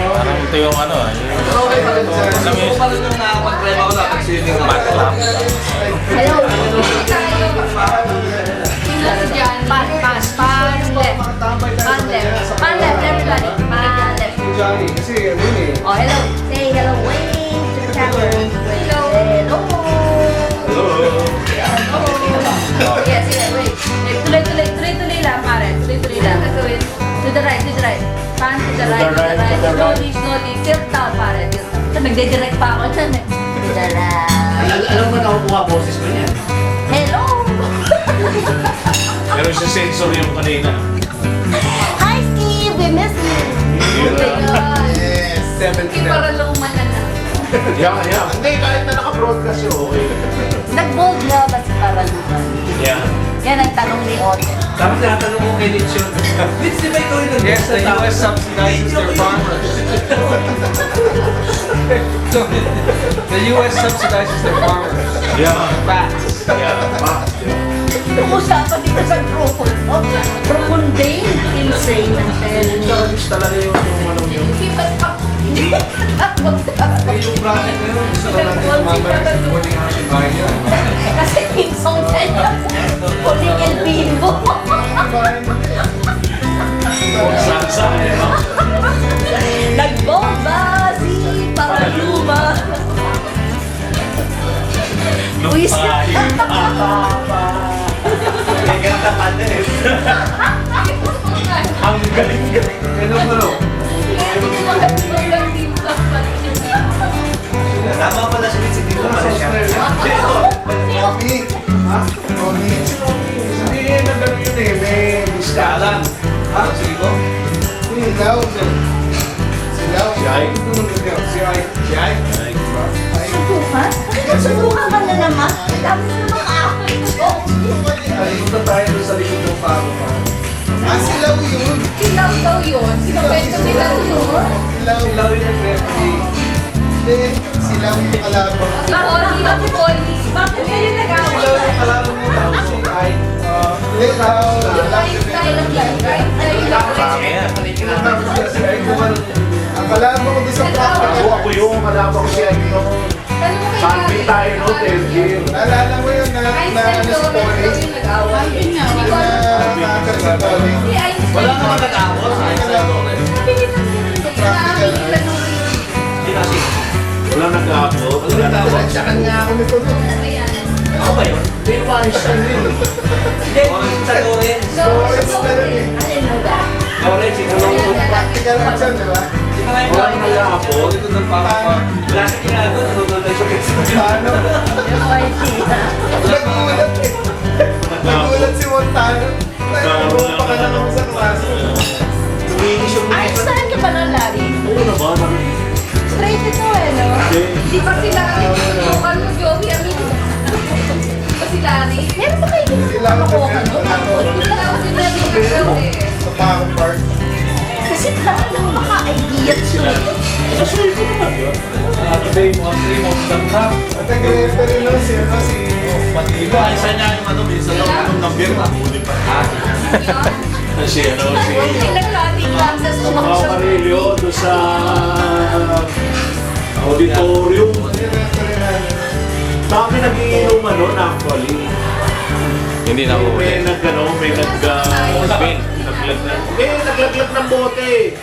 Parang ito yung ano eh. Okay pa rin sir. Alam mo yun? Kung nung nakapag-try ako na pag-swimming na Matlap. Hello. Pan left. Pan left. Pan left, everybody. Pan left. Johnny, kasi ano yun eh. Oh, hello. Say hello. Wave to the camera. Hello. Hello. Hello. Yes, yes, wait. Tuloy-tuloy lang, pare. Tuloy-tuloy lang. To the right, to the right. Pan to the right, to the right. Slowly. Tilt down, pare. Tilt down. Nagde-direct pa ako dyan eh. To the right. Alam mo na kukuha boses ko niyan. Hello. Pero sa sensor yung kanina. Hi, Steve. We miss you. Oh my God. Yes, 70 na. Para luman na. Yeah. Hindi, kahit na naka-broadcast yun, okay. Nag-bold na ba si Paraluman? Yeah. Yan ang tanong ni Ote. Tapos natanong ko kay Litz yun. Litz, di ba ikaw yung nag-book Yes, the US subsidizes their farmers. The US subsidizes their farmers. Yeah. Facts. Usapan dito sa grupo. Mundane, insane, and then... Challenge talaga yung manong yun. Yung project na yun, gusto na natin mamaya supporting ang Shibaya. Kasi insong kanya. Kuling El Bimbo. Sansa eh. Nagbomba si Paraluma. Luis na. Ang galing-galing. Ano? Tama pala si Litz, hindi ko pala siya. Omi. Ha? Omi. Hindi yun na gano'n yun eh. May diskalan. Ha? Sige ko? Silaw. Silaw. Si Ay. Si Ay. Si Ay. Subukan? Subukan ka na naman. Dami na naman Ay, punta tayo doon sa likod ng paro pa. Silaw yun. Silaw daw yun. Sinukwento silaw yun. Silaw yun ang referee. Hindi, silaw yung kalaban. Bakit kayo nag-away? Silaw yung kalaban mo daw. Si Ay. Hindi, silaw. Si Ay naman. Ang kalaban ko doon sa paro. Ako yung kalaban ko siya. Pag-meet tayo no, 10 years. Naalala mo yun na ano si Polly? Na Polly. Wala naman nag-awot. Hindi kasi. Wala nag-awot. Wala nag-awot. Tsaka nga ako nito. Ako ba yun? Hindi ko Einstein yun. Hindi, sa Lorenz. Lawrence na rin eh. Lorenz, ikaw lang ito. Practical lang dyan, di ba? Wala nag-awot. Ito ng papa. Wala sa ginagawa. Nanonood na siya. Paano? Nagulat eh. Nagulat si Montano. Nagpuro pa ka naman sa klase. Tuminis yung Ay, saan ka ba nun, Larry? Oo naman. Straight ito eh, no? Di ba sila local mo, Joey? Amin. Di ba sila Larry? Meron ba kayo Sila ang nakukuha no? nagpapalala. Wala ko sila dito. Sa Paco Park. Kasi lahat ng maka-idea siya. Sasulit ko naman yun. Today mo, 3 months lang ha. At nag-referee lang siya kasi Iba, isa niya yung ano, minsan lang uminom ng beer, mahuli pa. Kasi ano, si Nag-cutting classes ko Mga Marilio, doon sa auditorium. Dami nagiinom ano, actually. Hindi na May huli. nag-ano, may nag-spin. Naglaglag ng bote.